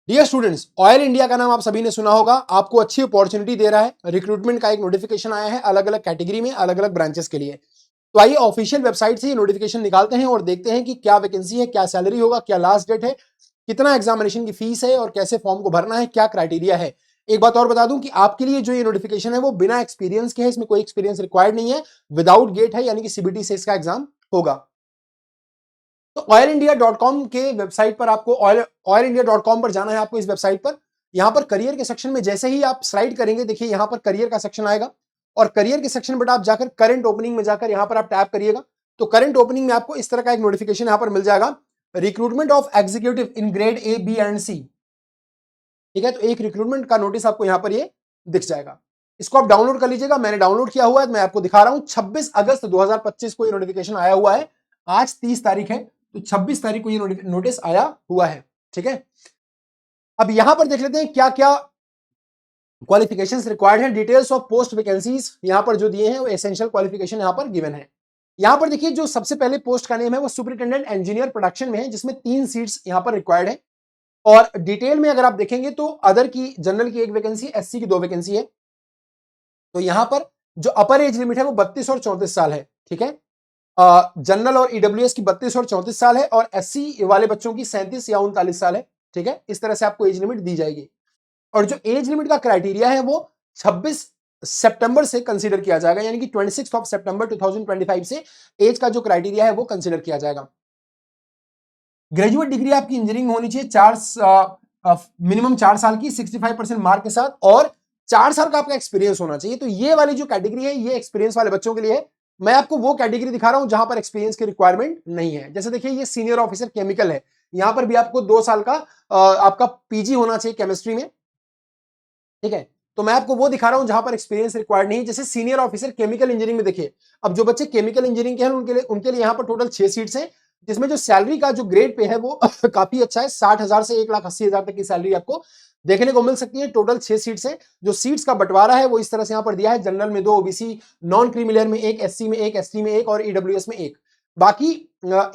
Dear students, oil India का नाम आप सभी ने सुना होगा। आपको अच्छी अपॉर्चुनिटी दे रहा है। रिक्रूटमेंट का एक नोटिफिकेशन आया है अलग अलग कैटेगरी में, अलग अलग ब्रांचेस के लिए। तो आइए ऑफिशियल वेबसाइट से ये नोटिफिकेशन निकालते हैं और देखते हैं कि क्या वैकेंसी है, क्या सैलरी होगा, क्या लास्ट डेट है, कितना एग्जामिनेशन की फीस है और कैसे फॉर्म को भरना है, क्या क्राइटेरिया है। एक बात और बता दूं कि आपके लिए जो ये नोटिफिकेशन है वो बिना एक्सपीरियंस के है, इसमें कोई एक्सपीरियंस रिक्वायर्ड नहीं है, विदाउट गेट है, यानी कि सीबीटी से इसका एग्जाम होगा। तो oilindia.com के वेबसाइट पर आपको oilindia.com पर जाना है। आपको इस वेबसाइट पर यहां पर करियर के सेक्शन में जैसे ही आप स्लाइड करेंगे, देखिए यहां पर करियर का सेक्शन आएगा और करियर के सेक्शन पर आप जाकर करंट ओपनिंग में जाकर यहां पर आप टैप करिएगा। तो करंट ओपनिंग में आपको इस तरह का एक नोटिफिकेशन यहां पर मिल जाएगा, recruitment of executive in grade A B and C. ठीक है, तो एक रिक्रूटमेंट का नोटिस आपको यहां पर ये दिख जाएगा। इसको आप डाउनलोड कर लीजिएगा। मैंने डाउनलोड किया हुआ है, मैं आपको दिखा रहा हूं। 26 अगस्त 2025 को ये नोटिफिकेशन आया हुआ है। आज 30 तारीख है, तो 26 तारीख को ये नोटिस आया हुआ है। ठीक है, अब यहां पर देख लेते हैं क्या क्या क्वालिफिकेशंस रिक्वायर्ड हैं। डिटेल्स ऑफ पोस्ट वैकेंसीज यहां पर जो दिए हैं वो एसेंशियल क्वालिफिकेशन यहां पर गिवन है। यहां पर देखिए जो सबसे पहले पोस्ट का नेम है वो सुपरिटेंडेंट इंजीनियर प्रोडक्शन में है, जिसमें 3 सीट्स यहां पर रिक्वायर्ड है। और डिटेल में अगर आप देखेंगे तो अदर की, जनरल की 1 वैकेंसी, एससी की 2 वैकेंसी है। तो यहां पर जो अपर एज लिमिट है वो 32 और 34 साल है। ठीक है, जनरल और ईडब्ल्यूएस की 32 और 34 साल है और एससी वाले बच्चों की 37 या 39 साल है। ठीक है, इस तरह से आपको एज लिमिट दी जाएगी। और जो एज लिमिट का क्राइटेरिया है वो 26 सितंबर से कंसीडर किया जाएगा, यानी कि 26 ऑफ सितंबर 2025 से एज का जो क्राइटेरिया है वो कंसीडर किया जाएगा। ग्रेजुएट डिग्री आपकी इंजीनियरिंग होनी चाहिए, मिनिमम 4 साल की 65% मार्क के साथ, और 4 साल का आपका एक्सपीरियंस होना चाहिए। तो ये वाली जो कैटेगरी है ये एक्सपीरियंस वाले बच्चों के लिए है। मैं आपको वो कैटेगरी दिखा रहा हूं जहां पर एक्सपीरियंस की रिक्वायरमेंट नहीं है। जैसे देखिए ये सीनियर ऑफिसर केमिकल है, यहां पर भी आपको 2 साल का आपका पीजी होना चाहिए केमिस्ट्री में। ठीक है, तो मैं आपको वो दिखा रहा हूं जहां पर एक्सपीरियंस रिक्वायर्ड नहीं है। जैसे सीनियर ऑफिसर केमिकल इंजीनियरिंग में देखिए, अब जो बच्चे केमिकल इंजीनियरिंग के हैं उनके लिए यहां पर टोटल 6 सीट्स हैं, जिसमें जो सैलरी का जो ग्रेड पे है वो काफी अच्छा है। 60,000 से 1,80,000 तक की सैलरी आपको देखने को मिल सकती है। टोटल 6 सीट्स है। जो सीट्स का बंटवारा है वो इस तरह से यहां पर दिया है, जनरल में 2, ओबीसी नॉन क्रीमिलियर में 1, एससी में 1, एसटी में 1 और ईडब्ल्यूएस में 1। बाकी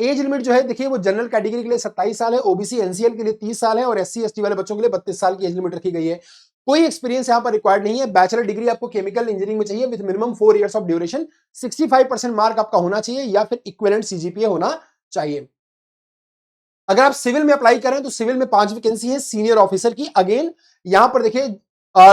एज लिमिट जो है देखिए वो जनरल कैटेगरी के लिए 27 साल है, ओबीसी एनसीएल के लिए 30 साल है और एससी एसटी वाले बच्चों के लिए 32 साल की एज लिमिट रखी गई है। कोई एक्सपीरियंस यहां पर रिक्वायर्ड नहीं है। बैचलर डिग्री आपको केमिकल इंजीनियरिंग में चाहिए with minimum 4 years of duration. 65% mark आपका होना चाहिए या फिर इक्विवेलेंट सीजीपीए होना चाहिए। अगर आप सिविल में अप्लाई करें तो सिविल में 5 वैकेंसी है सीनियर ऑफिसर की। अगेन यहां पर देखिए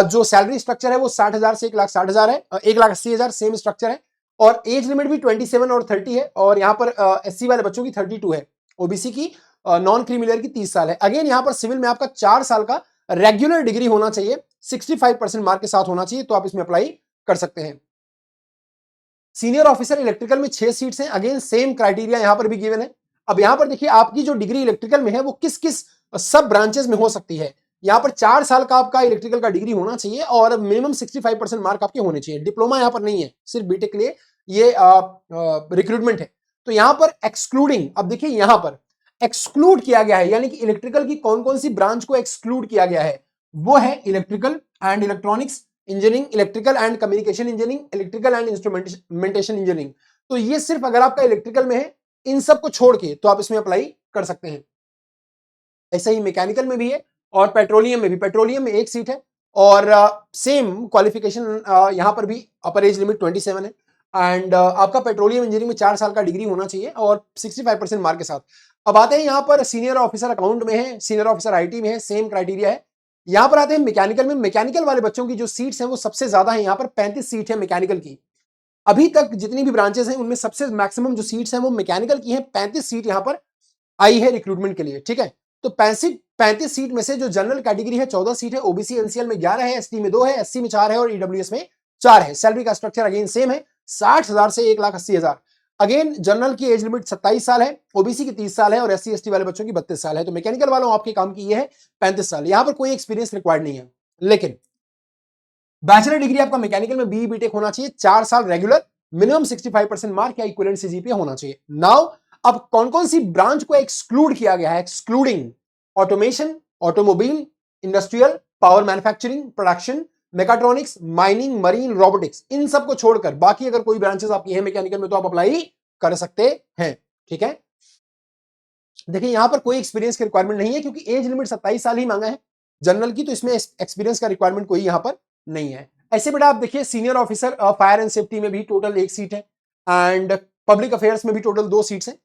जो सैलरी स्ट्रक्चर है वो 60,000 से 1,60,000 है, 1,80,000 सेम स्ट्रक्चर है। और एज लिमिट भी 27 और 30 है, और यहां पर एससी वाले बच्चों की 32 है, ओबीसी की नॉन क्रीमिलियर की 30 साल है। अगेन यहां पर सिविल में आपका 4 साल का रेगुलर डिग्री होना चाहिए, 65% मार्क के साथ होना चाहिए, तो आप इसमें अप्लाई कर सकते हैं। सीनियर ऑफिसर इलेक्ट्रिकल में 6 सीट्स हैं। अगेन सेम क्राइटेरिया यहां पर भी गिवन है। अब यहां पर देखिए आपकी जो डिग्री इलेक्ट्रिकल में है वो किस किस सब ब्रांचेस में हो सकती है। यहां पर 4 साल का आपका इलेक्ट्रिकल का डिग्री होना चाहिए और मिनिमम 65% मार्क आपके होने चाहिए। डिप्लोमा यहां पर नहीं है, सिर्फ बीटेक के लिए ये रिक्रूटमेंट है। तो यहां पर एक्सक्लूडिंग, अब देखिए यहां पर एक्सक्लूड किया गया है, यानी कि इलेक्ट्रिकल की कौन कौन सी ब्रांच को एक्सक्लूड किया गया है, वो है electrical and electronics engineering, electrical and communication engineering, electrical and instrumentation engineering. तो ये सिर्फ अगर आपका इलेक्ट्रिकल में है, इन सब को छोड़ के तो आप इसमें अप्लाई कर सकते हैं। ऐसा ही मैकेनिकल में भी है और पेट्रोलियम में भी। पेट्रोलियम में 1 सीट है और सेम क्वालिफिकेशन यहां पर भी अपर एज लिमिट 27 है। एंड आपका पेट्रोलियम इंजीनियरिंग में 4 साल का डिग्री होना चाहिए और 65% मार्क के साथ। अब आते हैं यहां पर सीनियर ऑफिसर अकाउंट में है, सीनियर ऑफिसर आईटी में है, सेम क्राइटेरिया है। यहां पर आते हैं मैकेनिकल में। मैकेनिकल वाले बच्चों की जो सीट्स हैं वो सबसे ज्यादा है, यहां पर 35 सीट है मैकेनिकल की। अभी तक जितनी भी ब्रांचेस हैं उनमें सबसे मैक्सिमम जो सीट्स हैं वो मैकेनिकल की हैं। 35 सीट यहां पर आई है रिक्रूटमेंट के लिए। ठीक है, तो 35 सीट में से जो जनरल कैटेगरी है 14 सीट है, ओबीसी एनसीएल में 11 है, एसटी में 2 है, एससी में 4 है और ईडब्ल्यूएस में 4 है। सैलरी का स्ट्रक्चर अगेन सेम है, 60,000 से 1,80,000। अगेन जनरल की एज लिमिट 27 साल है, ओबीसी की 30 साल है और एससी एसटी वाले बच्चों की 32 साल है। तो मैकेनिकल वालों आपके काम की ये है 35 साल। यहां पर कोई एक्सपीरियंस रिक्वायर्ड नहीं है, लेकिन बैचलर डिग्री आपका मैकेनिकल में बीई बीटेक होना चाहिए, 4 साल रेगुलर, मिनिमम 65% मार्क या इक्विवेलेंट सीजीपीए होना चाहिए। नाउ अब कौन कौन सी ब्रांच को एक्सक्लूड किया गया है? Excluding automation, automobile, industrial, power manufacturing, production, mechatronics, mining, marine, robotics, इन सबको छोड़कर बाकी अगर कोई ब्रांचेस आपकी है मैकेनिकल में तो आप अप्लाई कर सकते हैं। ठीक है, देखिए यहां पर कोई एक्सपीरियंस की रिक्वायरमेंट नहीं है क्योंकि एज लिमिट 27 साल ही मांगा है। जनरल की, तो इसमें एक्सपीरियंस का रिक्वायरमेंट कोई यहां पर नहीं है। ऐसे बेटा आप देखिए senior officer fire and safety में भी टोटल 1 सीट है, एंड पब्लिक अफेयर्स में भी टोटल 2 सीट्स हैं।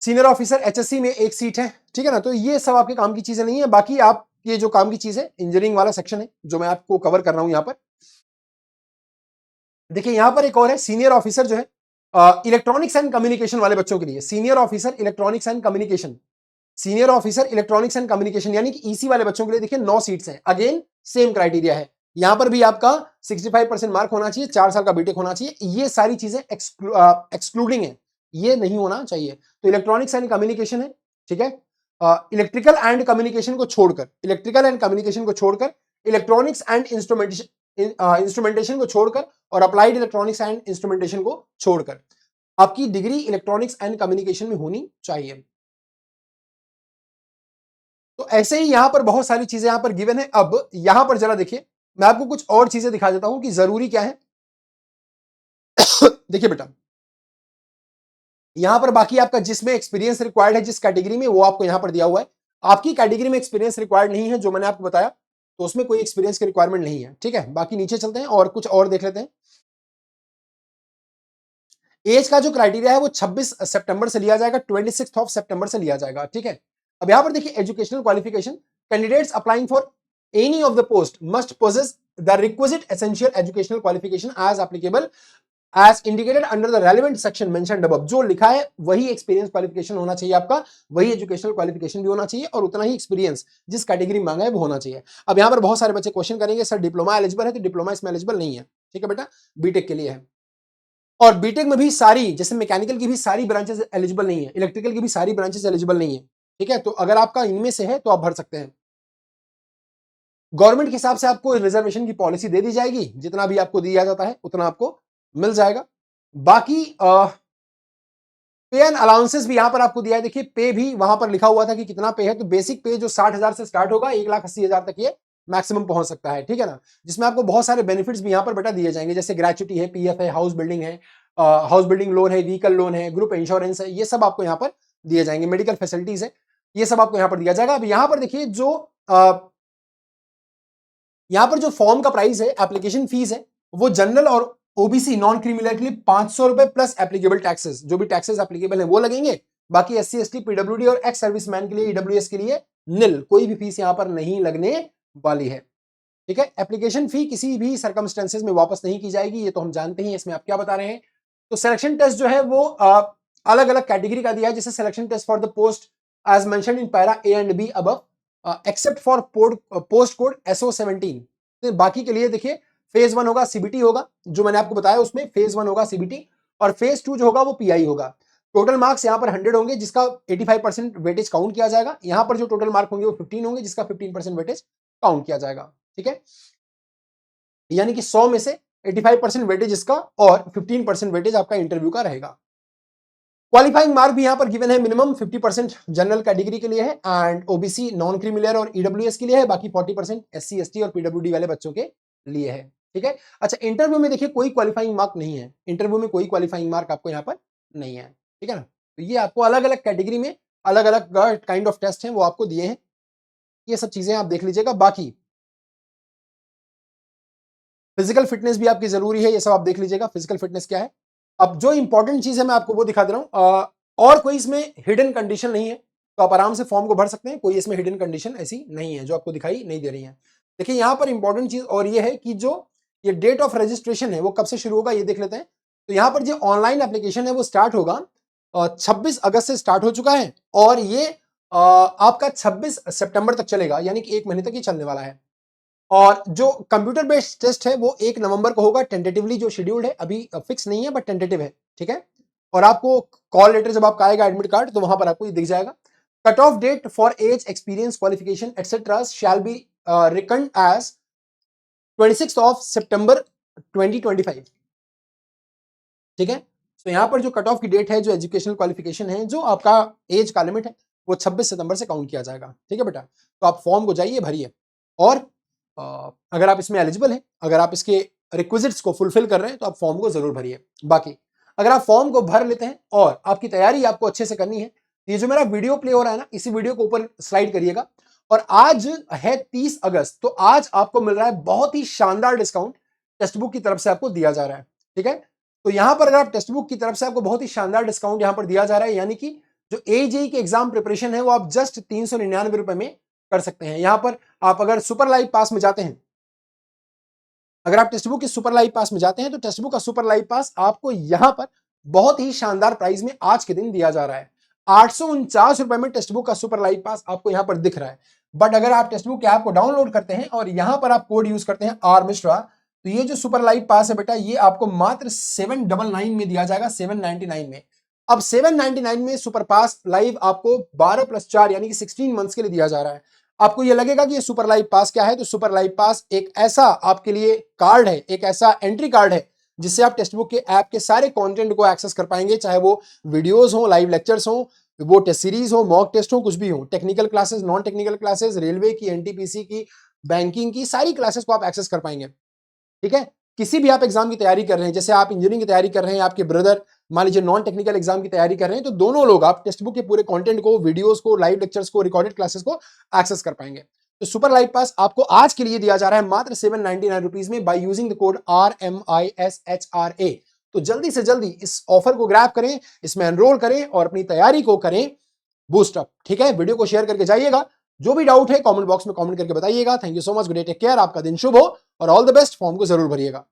सीनियर ऑफिसर एचएससी में 1 सीट है, ठीक है ना। तो ये सब आपके काम की चीजें नहीं है। बाकी आप ये जो काम की चीज है इंजीनियरिंग वाला सेक्शन है जो मैं आपको कवर कर रहा हूं यहां पर। देखिए यहां पर एक और है सीनियर ऑफिसर जो है इलेक्ट्रॉनिक्स एंड कम्युनिकेशन वाले बच्चों के लिए, senior officer electronics and communication, senior officer electronics and communication यानी कि ईसी वाले बच्चों के लिए देखिए 9 सीट्स हैं। अगेन सेम क्राइटेरिया है, यहां पर भी आपका 65% मार्क होना चाहिए, 4 साल का बीटेक होना चाहिए। ये सारी चीजें एक्सक्लूडिंग है, ये नहीं होना चाहिए। तो इलेक्ट्रॉनिक्स एंड कम्युनिकेशन है, ठीक है। इलेक्ट्रिकल एंड कम्युनिकेशन को छोड़कर, इलेक्ट्रिकल एंड कम्युनिकेशन को छोड़कर, इलेक्ट्रॉनिक्स एंड इंस्ट्रूमेंटेशन को छोड़कर और अप्लाइड इलेक्ट्रॉनिक्स एंड इंस्ट्रूमेंटेशन को छोड़कर आपकी डिग्री इलेक्ट्रॉनिक्स एंड कम्युनिकेशन में होनी चाहिए। तो ऐसे ही यहां पर बहुत सारी चीजें यहां पर गिवन है। अब यहां पर जरा देखिए, मैं आपको कुछ और चीजें दिखा देता हूं कि जरूरी क्या है। देखिए बेटा, यहां पर बाकी आपका जिसमें एक्सपीरियंस रिक्वायर्ड है जिस कैटेगरी में, वो आपको यहां पर दिया हुआ है। आपकी कैटेगरी में एक्सपीरियंस रिक्वायर्ड नहीं है जो मैंने आपको बताया, तो उसमें कोई एक्सपीरियंस की रिक्वायरमेंट नहीं है, ठीक है। बाकी नीचे चलते हैं और कुछ और देख लेते हैं। एज का जो क्राइटेरिया है वो 26 सितंबर से लिया जाएगा, 26 ऑफ सितंबर से लिया जाएगा, ठीक है। अब यहां पर देखिए educational qualification, candidates applying for any of the post must possess the requisite essential educational qualification as applicable as indicated under the relevant section mentioned above. जो लिखा है वही एक्सपीरियंस क्वालिफिकेशन होना चाहिए आपका, वही एजुकेशनल क्वालिफिकेशन भी होना चाहिए और उतना ही एक्सपीरियंस जिस कैटेगरी में मांगा है वो होना चाहिए। अब यहां पर बहुत सारे बच्चे क्वेश्चन करेंगे सर डिप्लोमा एलिजिबल है, तो डिप्लोमा इसमें एलिजिबल नहीं है, ठीक है बेटा, बीटेक के लिए है। और बीटेक में भी सारी, जैसे मैकेनिकल की भी सारी ब्रांचेस एलिजिबल नहीं है, इलेक्ट्रिकल की भी सारी ब्रांचेस एलिजिबल नहीं है, ठीक है। तो अगर आपका इनमें से है तो आप भर सकते हैं। गवर्नमेंट के हिसाब से आपको रिजर्वेशन की पॉलिसी दे दी जाएगी, जितना भी आपको दिया जाता है उतना आपको मिल जाएगा। बाकी पे एंड अलाउंसेस भी यहां पर आपको दिया है। देखिए पे भी वहां पर लिखा हुआ था कि कितना पे है, तो बेसिक पे जो 60,000 से स्टार्ट होगा 1,80,000 तक ये मैक्सिमम पहुंच सकता है, ठीक है ना। जिसमें आपको बहुत सारे बेनिफिट्स भी यहां पर बेटा दिए जाएंगे, जैसे ग्रेच्युटी है, पीएफ है, हाउस बिल्डिंग है, हाउस बिल्डिंग लोन है, व्हीकल लोन है, ग्रुप इंश्योरेंस है, ये सब आपको यहाँ पर दिए जाएंगे, मेडिकल फैसिलिटीज है, ये सब आपको यहाँ पर दिया जाएगा। अब यहाँ पर देखिए जो यहाँ पर जो फॉर्म का प्राइस है, एप्लीकेशन फीस है, वो जनरल और ओबीसी नॉन क्रीमिनल के लिए 500 रुपए प्लस एप्लीकेबल टैक्सेस, जो भी टैक्सेस एप्लीकेबल है वो लगेंगे। बाकी एससी एसटी पीडब्ल्यूडी और एक्स सर्विसमैन के लिए ईडब्ल्यूएस के लिए निल, कोई भी फीस यहां पर नहीं लगने वाली है, ठीक है। एप्लीकेशन फी किसी भी सर्कमस्टेंसेस में वापस नहीं की जाएगी, ये तो हम जानते हैं, इसमें आप क्या बता रहे हैं। तो सिलेक्शन टेस्ट जो है वो अलग अलग कैटेगरी का दिया है, जैसे selection test for the post as mentioned in para A and B above except for post code SO17। बाकी के लिए देखिए फेज 1 होगा सीबीटी होगा, जो मैंने आपको बताया उसमें फेज 1 होगा सीबीटी, और फेज 2 जो होगा वो पीआई होगा। टोटल मार्क्स यहां पर 100 होंगे, जिसका 85% वेटेज काउंट किया जाएगा। यहां पर जो टोटल मार्क होंगे वो 15 होंगे, जिसका 15% वेटेज काउंट किया जाएगा, ठीक है। यानी कि 100 में से 85% वेटेज इसका और 15% वेटेज आपका इंटरव्यू का रहेगा। क्वालिफाइंग मार्क भी यहां पर गिवन है, मिनिमम 50% जनरल कैटेगरी के लिए है, एंड ओबीसी नॉन क्रीमिनल और ईडब्ल्यूएस के लिए है, बाकी 40% एससी एसटी और पीडब्ल्यूडी वाले बच्चों के लिए है, ठीक है। अच्छा इंटरव्यू में देखिए कोई क्वालिफाइंग मार्क नहीं है, इंटरव्यू में कोई क्वालिफाइंग मार्क आपको यहां पर नहीं है, ठीक है ना। तो ये आपको अलग अलग कैटेगरी में अलग अलग काइंड ऑफ टेस्ट हैं वो आपको दिए हैं, ये सब चीजें आप देख लीजिएगा। बाकी फिजिकल फिटनेस भी आपकी जरूरी है, ये सब आप देख लीजिएगा फिजिकल फिटनेस क्या है। अब जो इंपॉर्टेंट चीज है मैं आपको वो दिखा दे रहा हूं, और कोई इसमें हिडन कंडीशन नहीं है, तो आप आराम से फॉर्म को भर सकते हैं, कोई इसमें हिडन कंडीशन ऐसी नहीं है जो आपको दिखाई नहीं दे रही है। देखिए यहां पर इंपॉर्टेंट चीज और ये है कि जो ये डेट ऑफ रजिस्ट्रेशन है वो कब से शुरू होगा ये देख लेते हैं। तो यहां पर जो ऑनलाइन एप्लीकेशन है वो स्टार्ट होगा 26 अगस्त से स्टार्ट हो चुका है, और ये आपका 26 सितंबर तक चलेगा, यानी कि 1 महीने तक ये चलने वाला है। और जो कंप्यूटर बेस्ड टेस्ट है वो 1 नवंबर को होगा, टेंटेटिवली जो शेड्यूल्ड है, अभी फिक्स नहीं है बट टेंटेटिव है, ठीक है। और आपको कॉल लेटर जब आपका आएगा एडमिट कार्ड, तो वहां पर आपको ये दिख जाएगा। Cut off date for age experience qualification etcetera shall be reckoned as 26 of September 2025, ठीक है। तो यहां पर जो कट ऑफ की डेट है, जो एजुकेशनल क्वालिफिकेशन है, जो आपका एज का लिमिट है, वो 26 सितंबर से काउंट किया जाएगा, ठीक है बेटा। तो आप फॉर्म को जाइए भरिए, और अगर आप इसमें एलिजिबल हैं, अगर आप इसके रिक्विजिट्स को फुलफिल कर रहे हैं, तो आप फॉर्म को जरूर भरिए। बाकी अगर आप फॉर्म को भर लेते हैं और आपकी तैयारी आपको अच्छे से करनी है, ये जो मेरा वीडियो प्ले हो रहा है ना, इसी वीडियो को ऊपर स्लाइड करिएगा और आज है 30 अगस्त, तो आज आपको मिल रहा है बहुत ही शानदार डिस्काउंट टेक्स्ट बुक की तरफ से आपको दिया जा रहा है। ठीक है, तो यहां पर अगर आप टेक्स्ट बुक की तरफ से आपको बहुत ही शानदार डिस्काउंट यहां पर दिया जा रहा है, यानी कि जो एजेई के एग्जाम प्रिपरेशन है वो आप जस्ट 399 रुपए में कर सकते हैं। यहां पर आप अगर सुपर लाइव पास में जाते हैं, अगर आप टेक्स्ट बुक के सुपर लाइव पास में जाते हैं, तो टेक्स्ट बुक का सुपर लाइव पास आपको यहां पर बहुत ही शानदार प्राइस में आज के दिन दिया जा रहा है। 849 रुपए में टेक्स्ट बुक का सुपर लाइव पास आपको यहां पर दिख रहा है। बट अगर आप टेक्स्ट बुक के ऐप को डाउनलोड करते हैं और यहां पर आप कोड यूज करते हैं आर मिश्रा, तो ये जो सुपर लाइव पास है बेटा, ये आपको मात्र 799 में दिया जाएगा, 799 में। अब 799 में सुपर पास लाइव आपको 12+4 यानी कि 16 मंथ्स के लिए दिया जा रहा है। आपको ये लगेगा कि ये सुपर लाइव पास क्या है, तो सुपर लाइव पास एक ऐसा आपके लिए कार्ड है, एक ऐसा एंट्री कार्ड है जिससे आप टेक्स्ट बुक के ऐप के सारे कंटेंट को एक्सेस कर पाएंगे, चाहे वो वीडियोस हो, लाइव लेक्चर्स हो, वो टेस्ट सीरीज हो, मॉक टेस्ट हो, कुछ भी हो, technical classes, non technical classes, railway की, एनटीपीसी की, बैंकिंग की, सारी क्लासेस को आप एक्सेस कर पाएंगे। ठीक है, किसी भी आप एग्जाम की तैयारी कर रहे हैं, जैसे आप इंजीनियरिंग की तैयारी कर रहे हैं, आपके ब्रदर मान लीजिए नॉन टेक्निकल एग्जाम की तैयारी कर रहे हैं, तो दोनों लोग आप टेक्स्ट बुक के पूरे कंटेंट को, वीडियोस को, लाइव लेक्चर्स को, रिकॉर्डेड क्लासेस को एक्सेस कर पाएंगे। तो सुपर लाइव पास आपको आज के लिए दिया जा रहा है मात्र 799 रुपीज में by using the code RMISHRA। तो जल्दी से जल्दी इस ऑफर को ग्रैब करें, इसमें एनरोल करें और अपनी तैयारी को करें बूस्टअप। ठीक है, वीडियो को शेयर करके जाइएगा। जो भी डाउट है कमेंट बॉक्स में कमेंट करके बताइएगा। Thank you so much, good day, take care, आपका दिन शुभ हो और ऑल द बेस्ट। फॉर्म को जरूर भरिएगा।